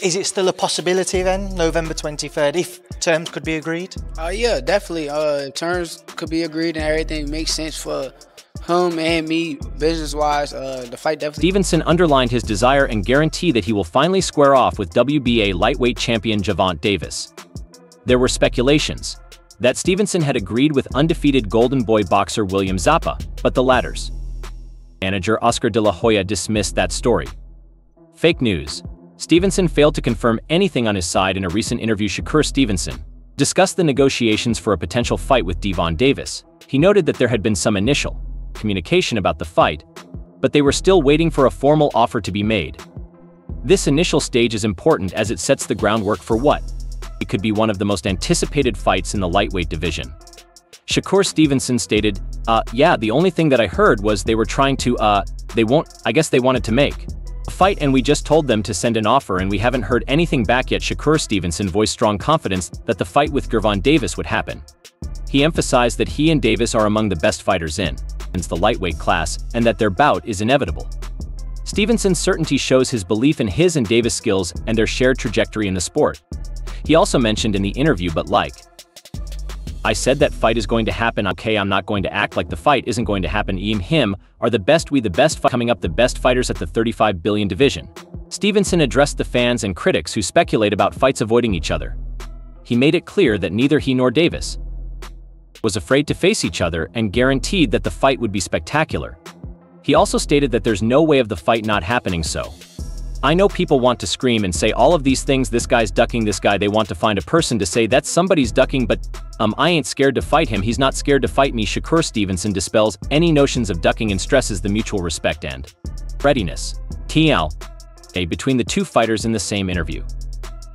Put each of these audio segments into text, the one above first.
Is it still a possibility then, November 23rd, if terms could be agreed? Yeah, definitely. Terms could be agreed and everything makes sense for him and me, business-wise. The fight definitely. Stevenson underlined his desire and guarantee that he will finally square off with WBA lightweight champion Gervonta Davis. There were speculations that Stevenson had agreed with undefeated Golden Boy boxer William Zepeda, but the latter's manager Oscar De La Hoya dismissed that story. Fake news. Stevenson failed to confirm anything on his side. In a recent interview, Shakur Stevenson discussed the negotiations for a potential fight with Gervonta Davis. He noted that there had been some initial communication about the fight, but they were still waiting for a formal offer to be made. This initial stage is important as it sets the groundwork for what it could be one of the most anticipated fights in the lightweight division. Shakur Stevenson stated, yeah, the only thing that I heard was they were trying to, I guess they wanted to make a fight and we just told them to send an offer and we haven't heard anything back yet. Shakur Stevenson voiced strong confidence that the fight with Gervonta Davis would happen. He emphasized that he and Davis are among the best fighters in the lightweight class and that their bout is inevitable. Stevenson's certainty shows his belief in his and Davis' skills and their shared trajectory in the sport. He also mentioned in the interview, but like I said, that fight is going to happen. Okay, I'm not going to act like the fight isn't going to happen. Him are the best, we the best, coming up the best fighters at the 35 billion division. Stevenson addressed the fans and critics who speculate about fights avoiding each other. He made it clear that neither he nor Davis was afraid to face each other and guaranteed that the fight would be spectacular. He also stated that there's no way of the fight not happening. So I know people want to scream and say all of these things, this guy's ducking this guy, they want to find a person to say that somebody's ducking, but I ain't scared to fight him, he's not scared to fight me. Shakur Stevenson dispels any notions of ducking and stresses the mutual respect and readiness between the two fighters in the same interview.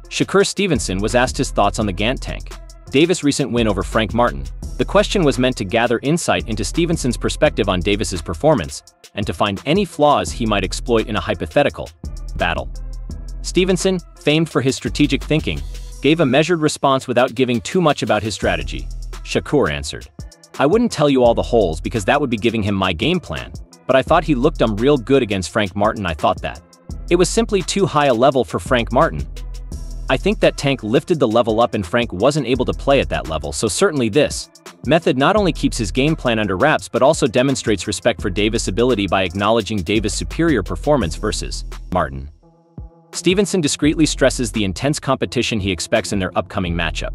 Shakur Stevenson was asked his thoughts on the Tank Davis' recent win over Frank Martin. The question was meant to gather insight into Stevenson's perspective on Davis's performance and to find any flaws he might exploit in a hypothetical battle. Stevenson, famed for his strategic thinking, gave a measured response without giving too much about his strategy. Shakur answered, I wouldn't tell you all the holes because that would be giving him my game plan, but I thought he looked real good against Frank Martin. I thought that it was simply too high a level for Frank Martin. I think that Tank lifted the level up and Frank wasn't able to play at that level, so certainly this method not only keeps his game plan under wraps but also demonstrates respect for Davis' ability by acknowledging Davis' superior performance versus Martin. Stevenson discreetly stresses the intense competition he expects in their upcoming matchup.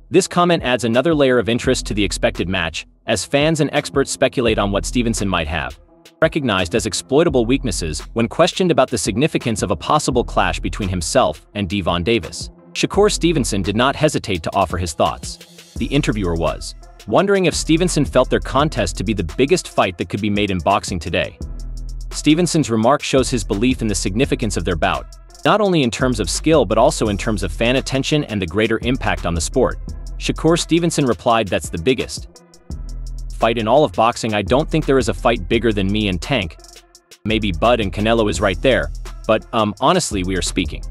This comment adds another layer of interest to the expected match, as fans and experts speculate on what Stevenson might have recognized as exploitable weaknesses when questioned about the significance of a possible clash between himself and Gervonta Davis. Shakur Stevenson did not hesitate to offer his thoughts. The interviewer was wondering if Stevenson felt their contest to be the biggest fight that could be made in boxing today. Stevenson's remark shows his belief in the significance of their bout, not only in terms of skill but also in terms of fan attention and the greater impact on the sport. Shakur Stevenson replied, that's the biggest fight in all of boxing. I don't think there is a fight bigger than me and Tank. Maybe Bud and Canelo is right there, but honestly, we are speaking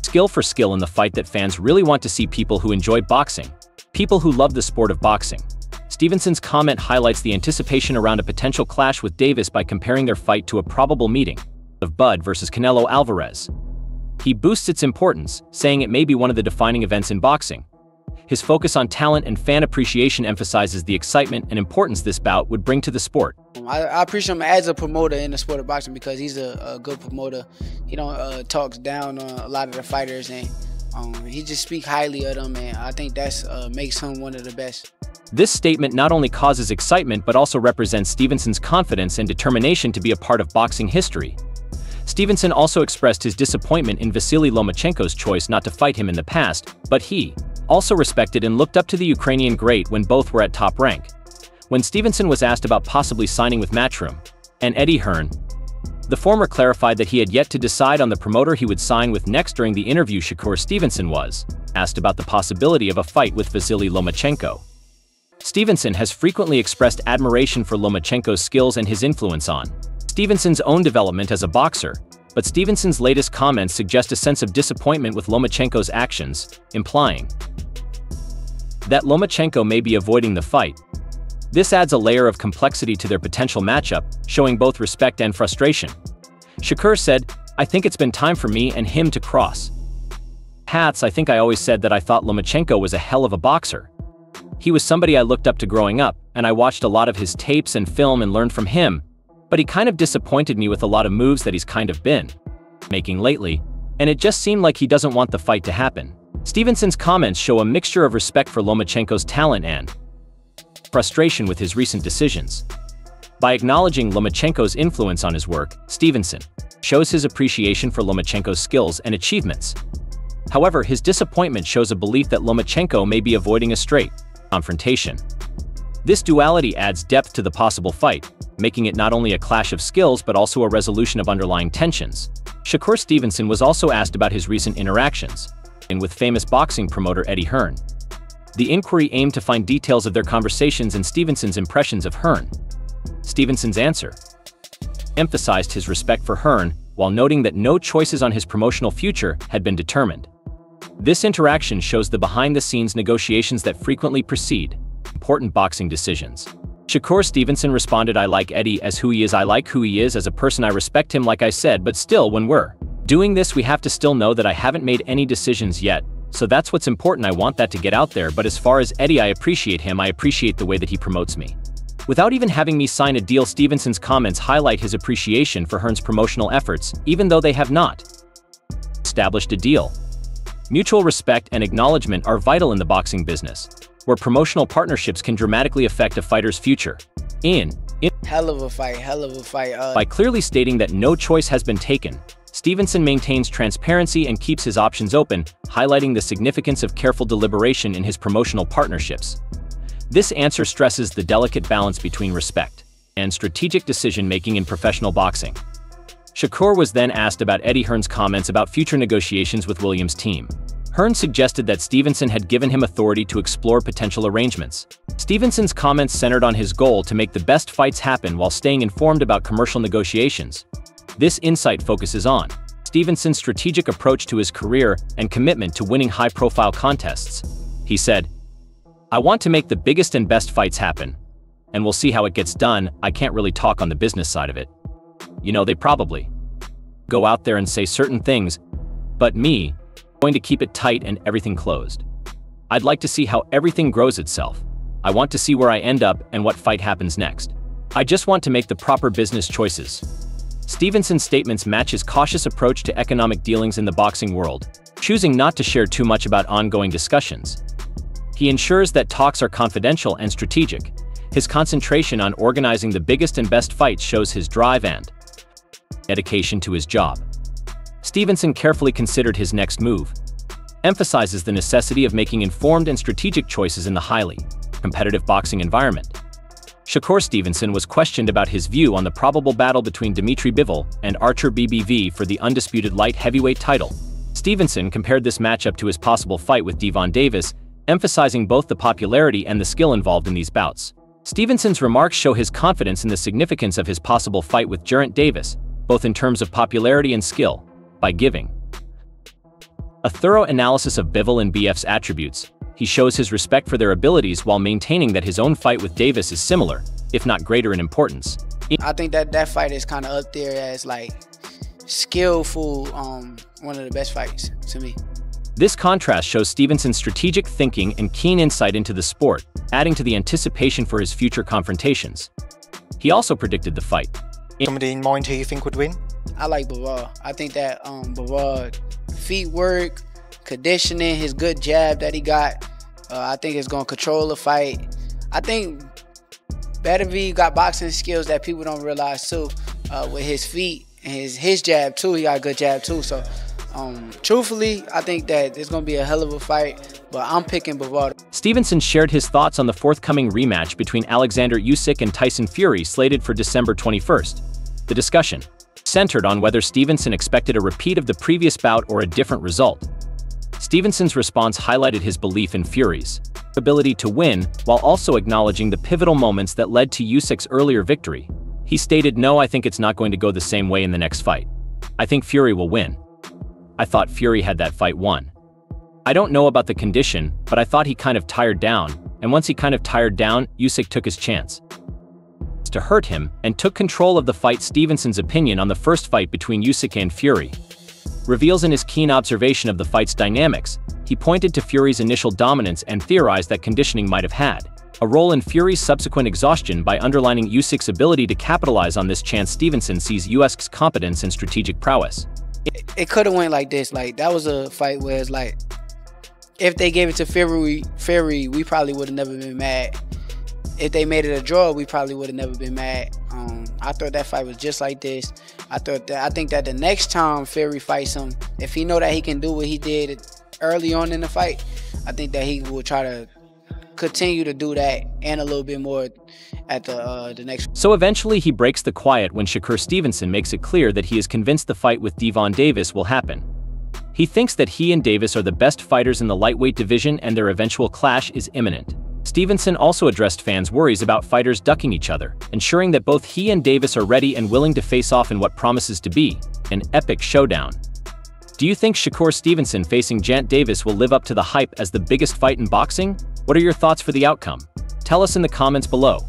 skill for skill in the fight that fans really want to see, people who enjoy boxing, people who love the sport of boxing. Stevenson's comment highlights the anticipation around a potential clash with Davis by comparing their fight to a probable meeting of Bud versus Canelo Alvarez. He boosts its importance, saying it may be one of the defining events in boxing. His focus on talent and fan appreciation emphasizes the excitement and importance this bout would bring to the sport. I appreciate him as a promoter in the sport of boxing because he's a good promoter. He don't talks down on a lot of the fighters, and he just speaks highly of them, and I think that's makes him one of the best. This statement not only causes excitement but also represents Stevenson's confidence and determination to be a part of boxing history. Stevenson also expressed his disappointment in Vasily Lomachenko's choice not to fight him in the past, but he also respected and looked up to the Ukrainian great when both were at top rank. When Stevenson was asked about possibly signing with Matchroom and Eddie Hearn, the former clarified that he had yet to decide on the promoter he would sign with next. During the interview, Shakur Stevenson was asked about the possibility of a fight with Vasily Lomachenko. Stevenson has frequently expressed admiration for Lomachenko's skills and his influence on Stevenson's own development as a boxer, but Stevenson's latest comments suggest a sense of disappointment with Lomachenko's actions, implying that Lomachenko may be avoiding the fight. This adds a layer of complexity to their potential matchup, showing both respect and frustration. Shakur said, I think it's been time for me and him to cross paths. I think I always said that I thought Lomachenko was a hell of a boxer. He was somebody I looked up to growing up, and I watched a lot of his tapes and film and learned from him, but he kind of disappointed me with a lot of moves that he's kind of been making lately, and it just seemed like he doesn't want the fight to happen. Stevenson's comments show a mixture of respect for Lomachenko's talent and frustration with his recent decisions. By acknowledging Lomachenko's influence on his work, Stevenson shows his appreciation for Lomachenko's skills and achievements. However, his disappointment shows a belief that Lomachenko may be avoiding a straight confrontation. This duality adds depth to the possible fight, making it not only a clash of skills but also a resolution of underlying tensions. Shakur Stevenson was also asked about his recent interactions with famous boxing promoter Eddie Hearn. The inquiry aimed to find details of their conversations and Stevenson's impressions of Hearn. Stevenson's answer emphasized his respect for Hearn while noting that no choices on his promotional future had been determined. This interaction shows the behind-the-scenes negotiations that frequently precede important boxing decisions. Shakur Stevenson responded, "I like Eddie as who he is. I like who he is as a person. I respect him like I said, but still, when we're doing this, we have to still know that I haven't made any decisions yet, so that's what's important. I want that to get out there, but as far as Eddie, I appreciate him. I appreciate the way that he promotes me." Without even having me sign a deal, Stevenson's comments highlight his appreciation for Hearn's promotional efforts, even though they have not established a deal. Mutual respect and acknowledgement are vital in the boxing business, where promotional partnerships can dramatically affect a fighter's future. Hell of a fight. By clearly stating that no choice has been taken, Stevenson maintains transparency and keeps his options open, highlighting the significance of careful deliberation in his promotional partnerships. This answer stresses the delicate balance between respect and strategic decision-making in professional boxing. Shakur was then asked about Eddie Hearn's comments about future negotiations with Williams' team. Hearn suggested that Stevenson had given him authority to explore potential arrangements. Stevenson's comments centered on his goal to make the best fights happen while staying informed about commercial negotiations. This insight focuses on Stevenson's strategic approach to his career and commitment to winning high-profile contests. He said, "I want to make the biggest and best fights happen, and we'll see how it gets done. I can't really talk on the business side of it. You know, they probably go out there and say certain things, but me, going to keep it tight and everything closed. I'd like to see how everything grows itself. I want to see where I end up and what fight happens next. I just want to make the proper business choices." Stevenson's statements match his cautious approach to economic dealings in the boxing world, choosing not to share too much about ongoing discussions. He ensures that talks are confidential and strategic. His concentration on organizing the biggest and best fights shows his drive and dedication to his job. Stevenson carefully considered his next move, emphasizes the necessity of making informed and strategic choices in the highly competitive boxing environment. Shakur Stevenson was questioned about his view on the probable battle between Dimitri Bivol and Artur BBV for the undisputed light heavyweight title. Stevenson compared this matchup to his possible fight with Gervonta Davis, emphasizing both the popularity and the skill involved in these bouts. Stevenson's remarks show his confidence in the significance of his possible fight with Gervonta Davis, both in terms of popularity and skill. By giving a thorough analysis of Bivol and BF's attributes, he shows his respect for their abilities while maintaining that his own fight with Davis is similar, if not greater in importance. I think that fight is kind of up there as like skillful, one of the best fights to me. This contrast shows Stevenson's strategic thinking and keen insight into the sport, adding to the anticipation for his future confrontations. He also predicted the fight. Somebody in mind who you think would win? I like Bivol. I think that Bivol feet work, conditioning, his good jab that he got, I think it's going to control the fight. I think Beterbiev got boxing skills that people don't realize too, with his feet and his jab too. He got a good jab too. So truthfully, I think that it's going to be a hell of a fight, but I'm picking Bivol. Stevenson shared his thoughts on the forthcoming rematch between Alexander Usyk and Tyson Fury slated for December 21st. The discussion centered on whether Stevenson expected a repeat of the previous bout or a different result. Stevenson's response highlighted his belief in Fury's ability to win, while also acknowledging the pivotal moments that led to Usyk's earlier victory. He stated, "No, I think it's not going to go the same way in the next fight. I think Fury will win. I thought Fury had that fight won. I don't know about the condition, but I thought he kind of tired down, and once he kind of tired down, Usyk took his chance." to hurt him and took control of the fight. Stevenson's opinion on the first fight between Usyk and Fury reveals in his keen observation of the fight's dynamics. He pointed to Fury's initial dominance and theorized that conditioning might have had a role in Fury's subsequent exhaustion. By underlining Usyk's ability to capitalize on this chance, Stevenson sees Usyk's competence and strategic prowess. It could have went like this. Like, that was a fight where it's like, if they gave it to Fury, we probably would have never been mad. If they made it a draw, we probably would have never been mad. I thought that fight was just like this. I think that the next time Fury fights him, if he know that he can do what he did early on in the fight, I think that he will try to continue to do that and a little bit more at the next. So eventually he breaks the quiet when Shakur Stevenson makes it clear that he is convinced the fight with Gervonta Davis will happen. He thinks that he and Davis are the best fighters in the lightweight division and their eventual clash is imminent. Stevenson also addressed fans' worries about fighters ducking each other, ensuring that both he and Davis are ready and willing to face off in what promises to be an epic showdown. Do you think Shakur Stevenson facing Gervonta Davis will live up to the hype as the biggest fight in boxing? What are your thoughts for the outcome? Tell us in the comments below.